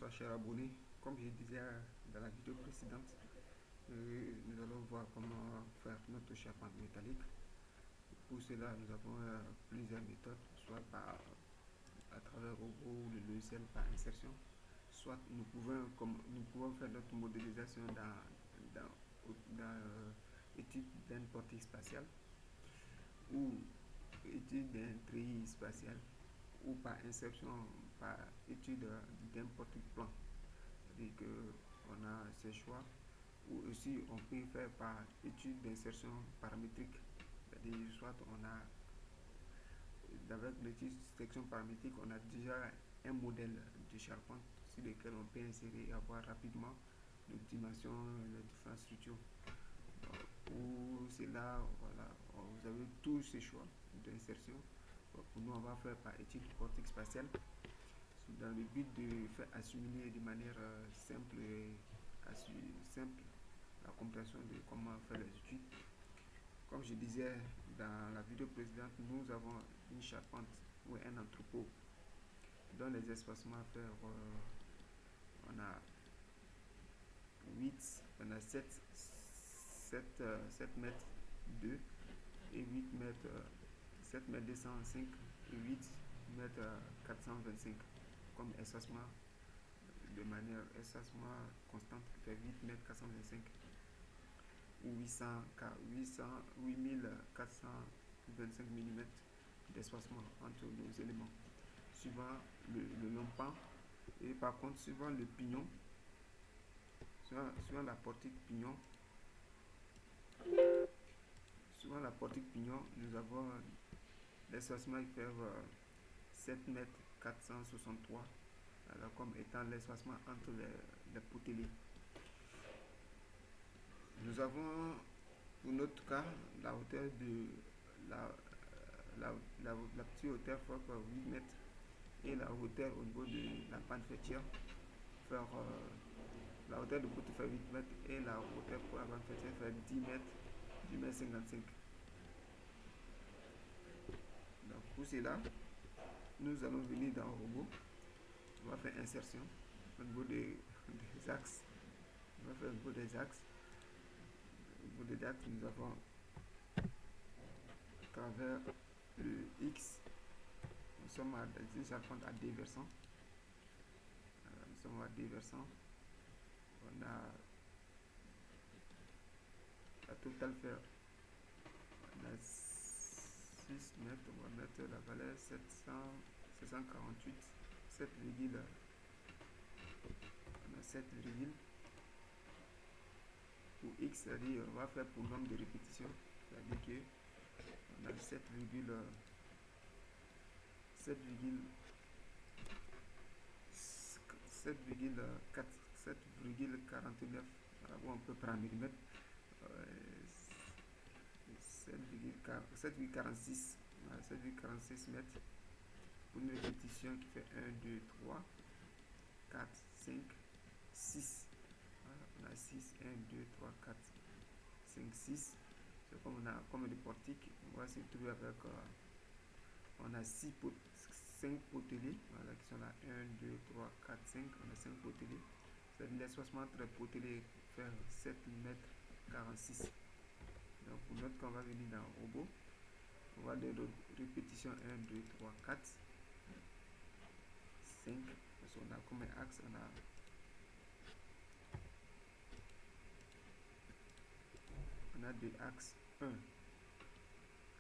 bonsoir chers abonnés. Comme je disais dans la vidéo précédente, nous allons voir comment faire notre charpente métallique. Pour cela, nous avons plusieurs méthodes, soit à travers robot ou le logiciel par insertion, soit nous pouvons faire notre modélisation dans étude d'un portique spatial ou étude d'un treillis spatial ou par insertion, par étude d'un portique plan. C'est-à-dire qu'on a ces choix, ou aussi on peut faire par étude d'insertion paramétrique. C'est-à-dire soit on a, avec l'étude section paramétrique, on a déjà un modèle de charpente sur lequel on peut insérer et avoir rapidement les dimensions, les différentes structures. Pour cela, voilà, vous avez tous ces choix d'insertion. Pour nous, on va faire par étude portique spatiale dans le but de faire assimiler de manière simple la compréhension de comment faire les études. Comme je disais dans la vidéo précédente, nous avons une charpente ou un entrepôt dans les espacements à faire. On a 8, on a 7 mètres 2 et 8 mètres, 7 mètres 205 et 8 mètres 425 comme espacement de manière espacement constante qui fait 8 mètres 425 ou 8425 mm d'espacement entre nos éléments suivant le long pan. Et par contre, suivant le pignon, suivant la portique pignon, nous avons l'espacement qui fait 7 mètres 463 alors, comme étant l'espacement entre les potelets. Nous avons pour notre cas la hauteur de la petite hauteur fait 8 mètres et la hauteur au niveau de la panne fêtière faire la hauteur de poutre fait 8 mètres et la hauteur pour la panne fêtière fait 10 mètres, 10 mètres 55. Donc pour cela, nous allons venir dans le robot. On va faire insertion au niveau des axes. On va faire au niveau des axes. Au niveau des axes, nous avons à travers le X, nous sommes à une charpente à deux versants. Nous sommes à deux versants. On a la totale faire. On a 6 mètres. On va mettre la valeur 748. 7, on a 7, pour X, c'est-à-dire on va faire pour nombre de répétitions, c'est-à-dire que on a 7,49. On peut prendre millimètres. 7,46 mètres pour une répétition qui fait 1, 2, 3, 4, 5, 6. Voilà, on a 6, 1, 2, 3, 4, 5, 6. C'est comme on a comme des portiques. On va se trouver avec on a 5 potelets, voilà, qui sont là 1, 2, 3, 4, 5. On a 5 potelets. C'est-à-dire l'espacement entre les potelets fait 7 mètres 46. Donc pour notre cas, on va venir dans le robot. On va aller de répétition 1, 2, 3, 4, 5. Parce qu'on a comme un axe, on a deux axes. 1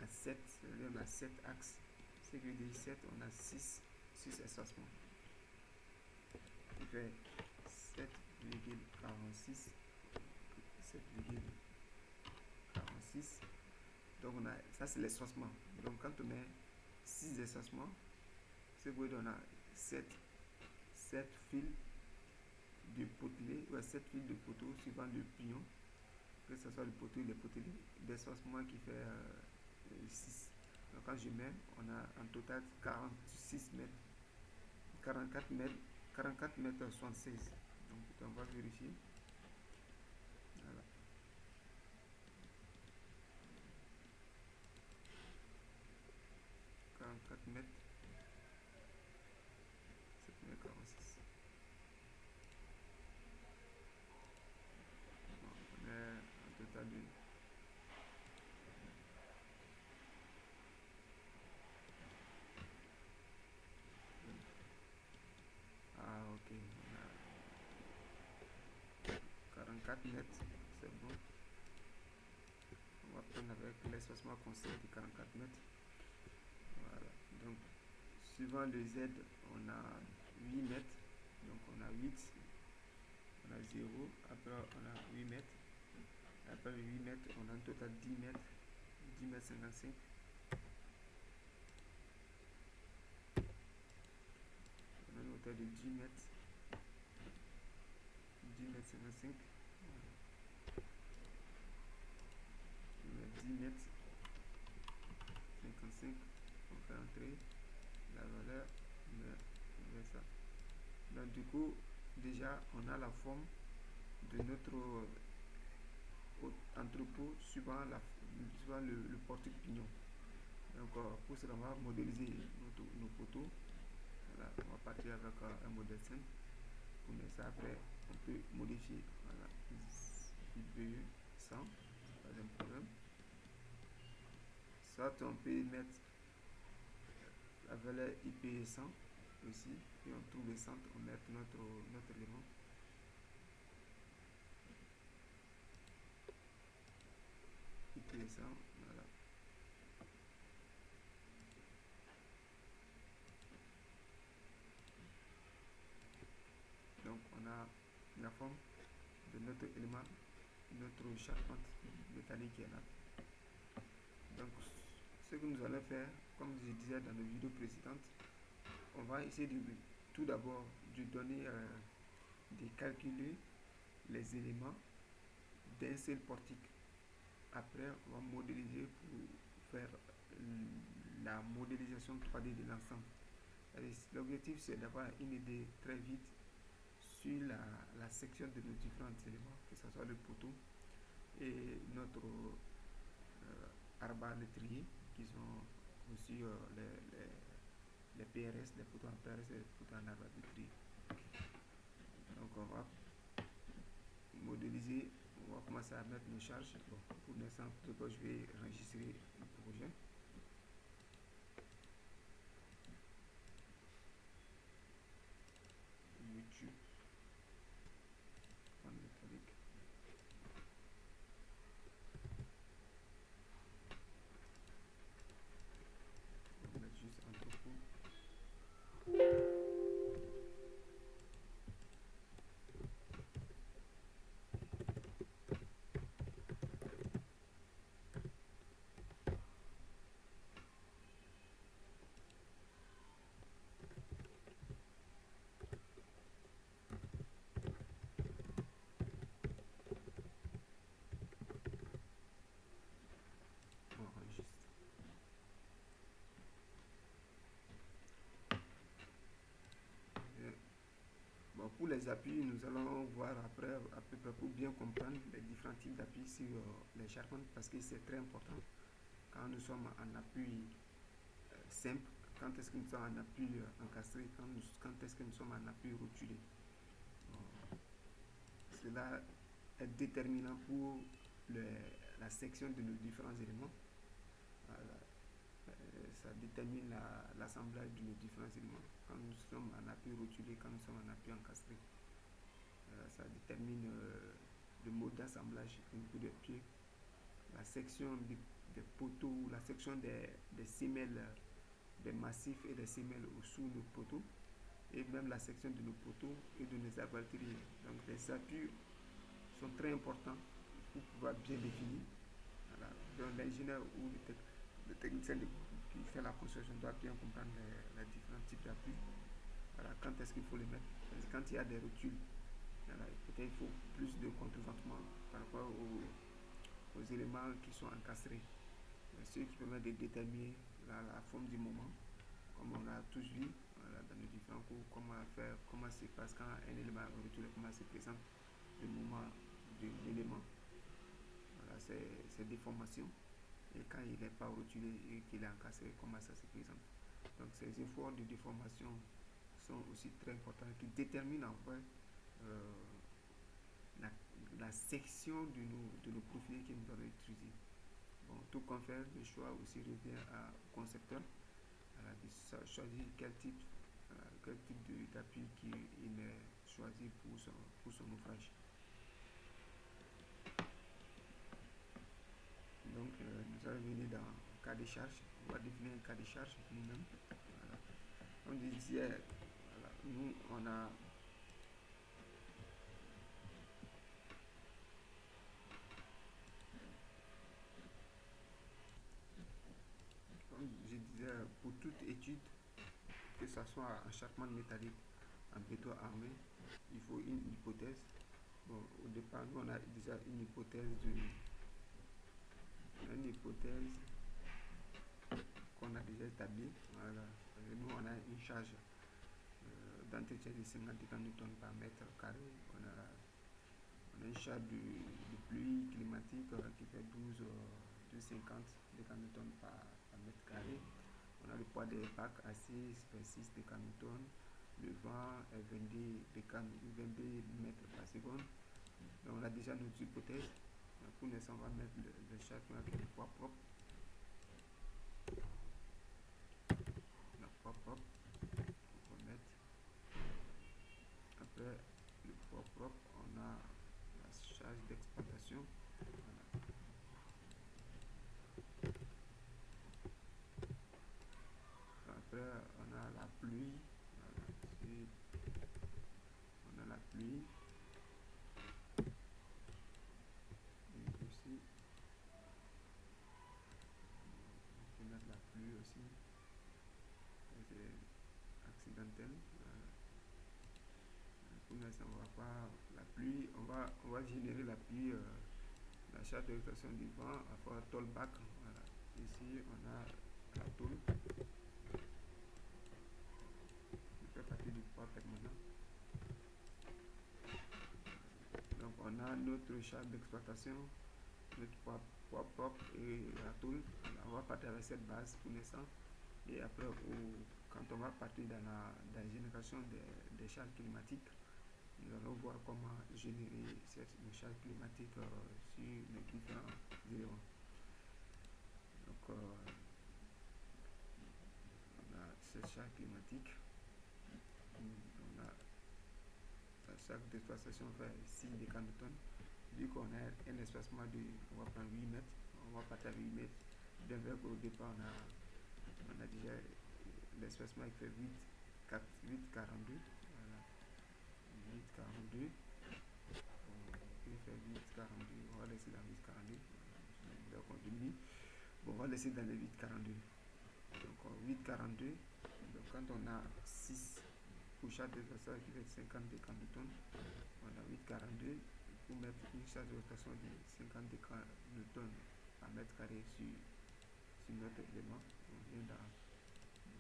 à 7, c'est-à-dire on a 7 axes. Ce qui veut dire 7, on a 6 espacements. Qui fait 7,46. 7,46. Donc on a, ça c'est l'espacement. Donc quand on met 6 espacements, c'est que on a 7 fils de potelets, ou 7 fils de poteaux suivant le pignon, que ce soit le poteau et les potelets, d'espacement qui fait 6. Donc quand je mets, on a en total 46 mètres, 44 mètres, 44 mètres 76. Donc on va vérifier. Voilà. 44 mètres, 7 mètres 46. 44 mètres, c'est bon. On va prendre avec l'espacement constant de 44 mètres. Voilà. Donc, suivant le Z, on a 8 mètres. Donc, on a 8. On a 0. Après, on a 8 mètres. Après 8 mètres, on a un total 10 mètres. 10 mètres 55. On a une hauteur de 10 mètres. 10 mètres 55. On a 10 mètres 55. On fait entrer la valeur. On met ça. Donc du coup, déjà, on a la forme de notre entrepôt suivant le portique pignon. Donc pour cela, on va modéliser nos poteaux. Voilà, on va partir avec un modèle simple. Pour mettre ça après, on peut modifier. Voilà, IPE 100, pas un problème. Soit on peut mettre la valeur IPE 100 aussi, et on trouve le centre, on met notre élément. IPE 100, voilà. Donc on a la forme de notre élément, notre charpente métallique qui est là. Donc ce que nous allons faire, comme je disais dans les vidéos précédentes, on va essayer tout d'abord de donner, de calculer les éléments d'un seul portique. Après, on va modéliser pour faire la modélisation 3D de l'ensemble. L'objectif, c'est d'avoir une idée très vite sur la section de nos différents éléments, que ce soit le poteau et notre arbre électrique, qui sont aussi les PRS, les poteaux en PRS et les poteaux en arbre électrique. Donc on va modéliser, on va commencer à mettre nos charges. Bon, pour l'instant, je vais enregistrer le projet. YouTube, en métallique. On va mettre juste entrepôt. Bon, pour les appuis, nous allons voir après à peu près pour bien comprendre les différents types d'appuis sur les charpentes, parce que c'est très important. Quand nous sommes en appui simple, quand est-ce que nous sommes en appui encastré, quand est-ce que nous sommes en appui rotulé. Bon, cela est déterminant pour la section de nos différents éléments. Voilà. Ça détermine l'assemblage de nos différents éléments. Quand nous sommes en appui rotulé, quand nous sommes en appui encastré, ça détermine le mode d'assemblage au niveau des pieds, la section des poteaux, la section des semelles, des massifs et des semelles sous nos poteaux, et même la section de nos poteaux et de nos arballeteries. Donc les appuis sont très importants pour pouvoir bien définir. Voilà. Donc l'ingénieur ou le technicien qui fait la construction doit bien comprendre les différents types d'appuis. Voilà, quand est-ce qu'il faut les mettre. Quand il y a des rotules, voilà, peut-être il faut plus de contreventement par rapport aux éléments qui sont encastrés. Ce qui permet de déterminer la forme du moment, comme on a tous vu, voilà, dans les différents cours, comment se passe quand un élément est rotulé, comment se présente le moment de l'élément. Voilà, c'est déformation. Et quand il n'est pas rotulé et qu'il est encastré, comment ça se présente. Donc ces efforts de déformation sont aussi très importants, qui déterminent en fait la section de nos profils que nous allons utiliser. Bon, tout comme faire, le choix aussi revient au concepteur, de choisir quel type d'appui qu'il choisit pour son ouvrage. va revenir dans cas de charge. On va définir un cas de charge nous-mêmes. Voilà. Comme je disais, voilà, nous on a comme je disais, pour toute étude, que ce soit en charpement métallique, en béton armé, il faut une hypothèse. Bon, au départ, nous on a déjà une hypothèse qu'on a déjà établie. Voilà. Nous on a une charge d'entretien de 50 Newton par mètre carré. On a une charge de pluie climatique qui fait 12,50 Newton par mètre carré. On a le poids des bacs à 6 Newton. Le vent est 22 mètres par seconde. Donc on a déjà nos hypothèses. Pour l'instant, on va mettre le charge avec le poids propre. Le poids propre, on va mettre. Après le poids propre, on a la charge d'exploitation. Voilà. Après, on a la pluie. Voilà. On a la pluie. Et aussi, on peut mettre la pluie aussi. C'est accidentel. Voilà. Pour l'instant, on va pas la pluie. On va générer la pluie. La charge de rotation du vent à force tôle bac. Voilà. Ici, on a la tôle. Il fait partie du poids permanent. Donc, on a notre charge d'exploitation, notre poids propre et la tôle. On va partir avec cette base pour l'instant. Et après, quand on va partir dans la génération des charges climatiques, nous allons voir comment générer cette charge climatique sur les différents éléments. Donc, on a cette charge climatique. On a la charge d'exploitation fait 6 décanewtons. Vu qu'on a un espacement on va prendre 8 mètres, on va partir à 8 mètres. Bien vrai qu'au départ, on a déjà l'espacement qui fait 8,42. Voilà. 8,42. Il fait 8,42. On va laisser dans 8,42. Donc on diminue. Bon, on va laisser dans les 8,42. Donc 8,42. Donc quand on a 6 pour chaque déplacement qui fait 50 décanewtons, on a 8,42. Pour mettre une charge de rotation de 50 décanewtons par mètre carré sur notre élément, on vient dans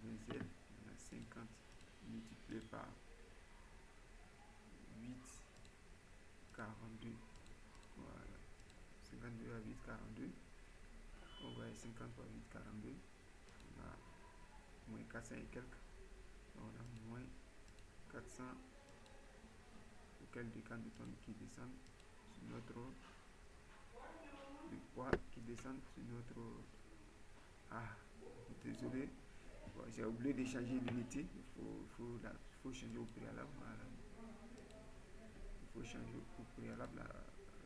2Z, on a 50 multiplié par 8,42. Voilà. 52 à 8,42. On va à 50 par 8,42. On a moins 400 et quelques. On a moins 400 et quelques décanewtons qui descendent sur notre poids qui descendent sur notre. Ah, désolé. Bon, j'ai oublié de changer l'unité. Il faut changer au préalable. Voilà. Il faut changer au préalable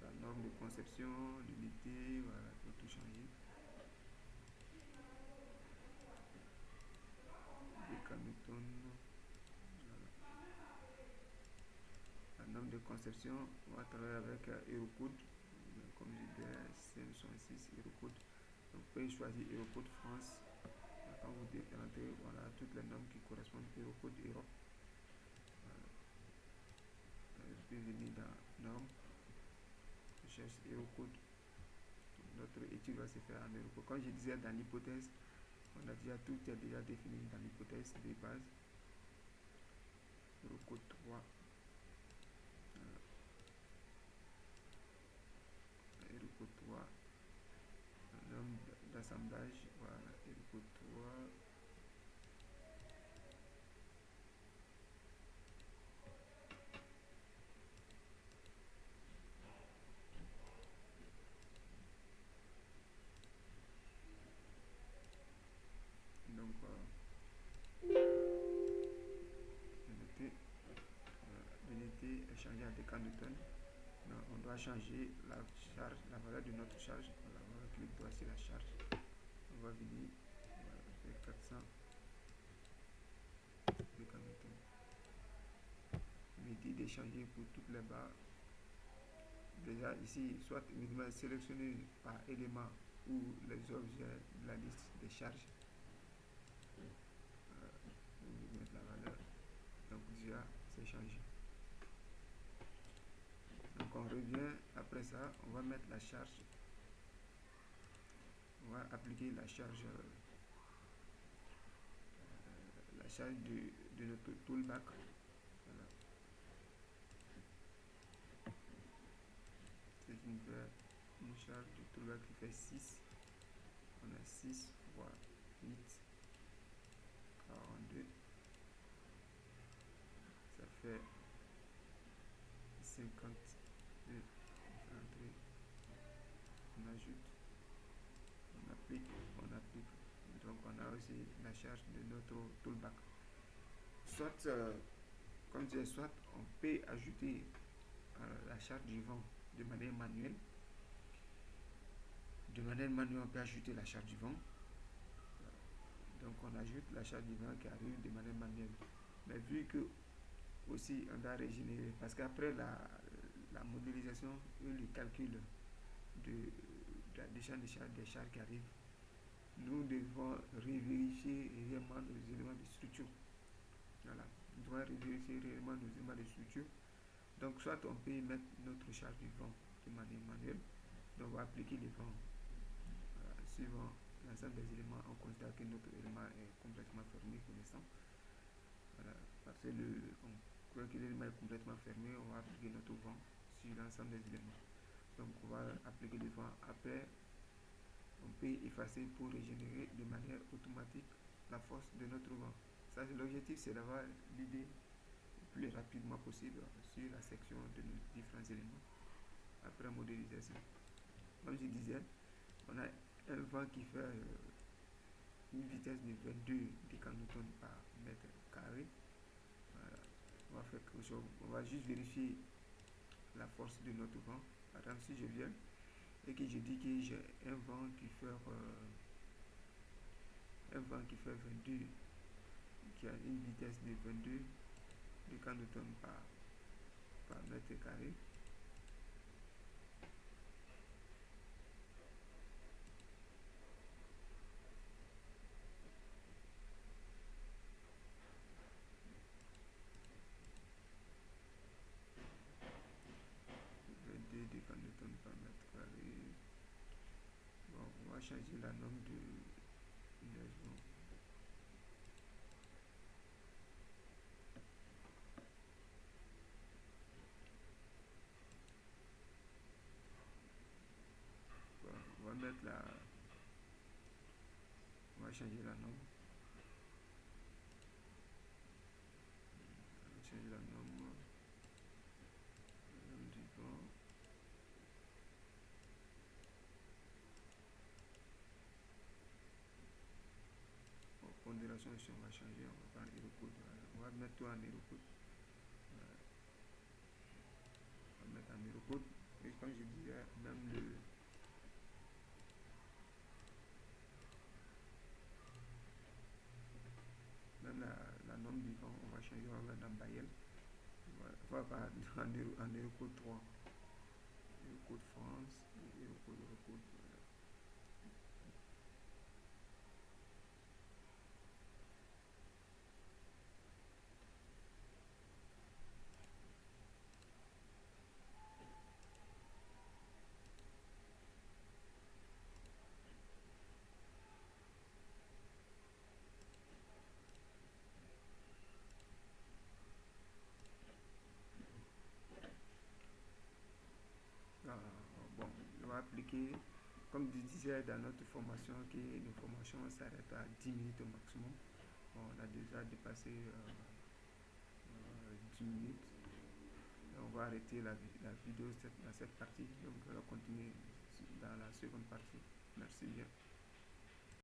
la norme de conception, l'unité. Voilà, il faut tout changer. Décanewtons. Voilà. La norme de conception, on va travailler avec Eurocode. Comme je disais, CM66 Eurocode. Donc, vous pouvez choisir Eurocode France. Quand vous rentrez, voilà toutes les normes qui correspondent à Eurocode Europe. Voilà. Vous pouvez venir dans normes, je cherche Eurocode. Notre étude va se faire en Eurocode. Comme je disais, dans l'hypothèse, on a déjà tout est déjà défini dans l'hypothèse de base. Eurocode 3. Eurocode 3. Norme d'assemblage. Voilà, Eurocode 3. Donc, l'unité est changée à décanewtons. On doit changer la charge, la valeur de notre charge. Voilà, on va cliquer sur la charge. va venir, on va faire 400 décannotons. Il me dit d'échanger pour toutes les barres. Déjà ici, soit uniquement sélectionner par élément ou les objets de la liste des charges. Je vais mettre la valeur. Donc déjà, c'est changé. Donc on revient, après ça, on va mettre la charge. On va appliquer la charge de notre toolback. Voilà. C'est une charge du toolback qui fait 6. On a 6 fois 8, 42. Ça fait 52. On ajoute, on applique. Donc on a aussi la charge de notre toolback. Soit, comme je dis, soit on peut ajouter la charge du vent de manière manuelle. De manière manuelle, on peut ajouter la charge du vent. Donc on ajoute la charge du vent qui arrive de manière manuelle. Mais vu que aussi on doit régénérer, parce qu'après la modélisation et le calcul de l'addition des charges qui arrivent, nous devons revérifier réellement nos éléments de structure. Voilà, nous devons revérifier réellement nos éléments de structure. Donc soit on peut mettre notre charge du vent de manière manuelle, donc on va appliquer les vents suivant l'ensemble des éléments. On considère que notre élément est complètement fermé pour l'instant. Voilà, parce que on croit que l'élément est complètement fermé, on va appliquer notre vent sur l'ensemble des éléments. Donc on va appliquer le vent. Après, on peut effacer pour régénérer de manière automatique la force de notre vent. Ça, l'objectif, c'est d'avoir l'idée le plus rapidement possible sur la section de nos différents éléments après modélisation. Comme je disais, on a un vent qui fait une vitesse de 22 décannotons par mètre carré. Voilà. On va juste vérifier la force de notre vent. Par exemple, si je viens et que je dis que j'ai un vent qui fait 22, qui a une vitesse de 22 décannotons par mètre carré. Décannotons par mètre carré. Bon, on va changer la norme de neige. On va mettre on va changer la norme. On va changer la norme du vent. Pondération ici, on va changer, on va prendre Eurocode. On va mettre tout en Eurocode. On va mettre en Eurocode. Et comme je disais, même la norme du vent, on va changer, on va mettre dans Bayel. Enfin, en Eurocode 3. Eurocode France, Eurocode. Bon, on va appliquer, comme je disais dans notre formation, que nos formations s'arrêtent à 10 minutes au maximum. Bon, on a déjà dépassé 10 minutes. Et on va arrêter la vidéo dans cette partie. Donc, on va continuer dans la seconde partie. Merci bien.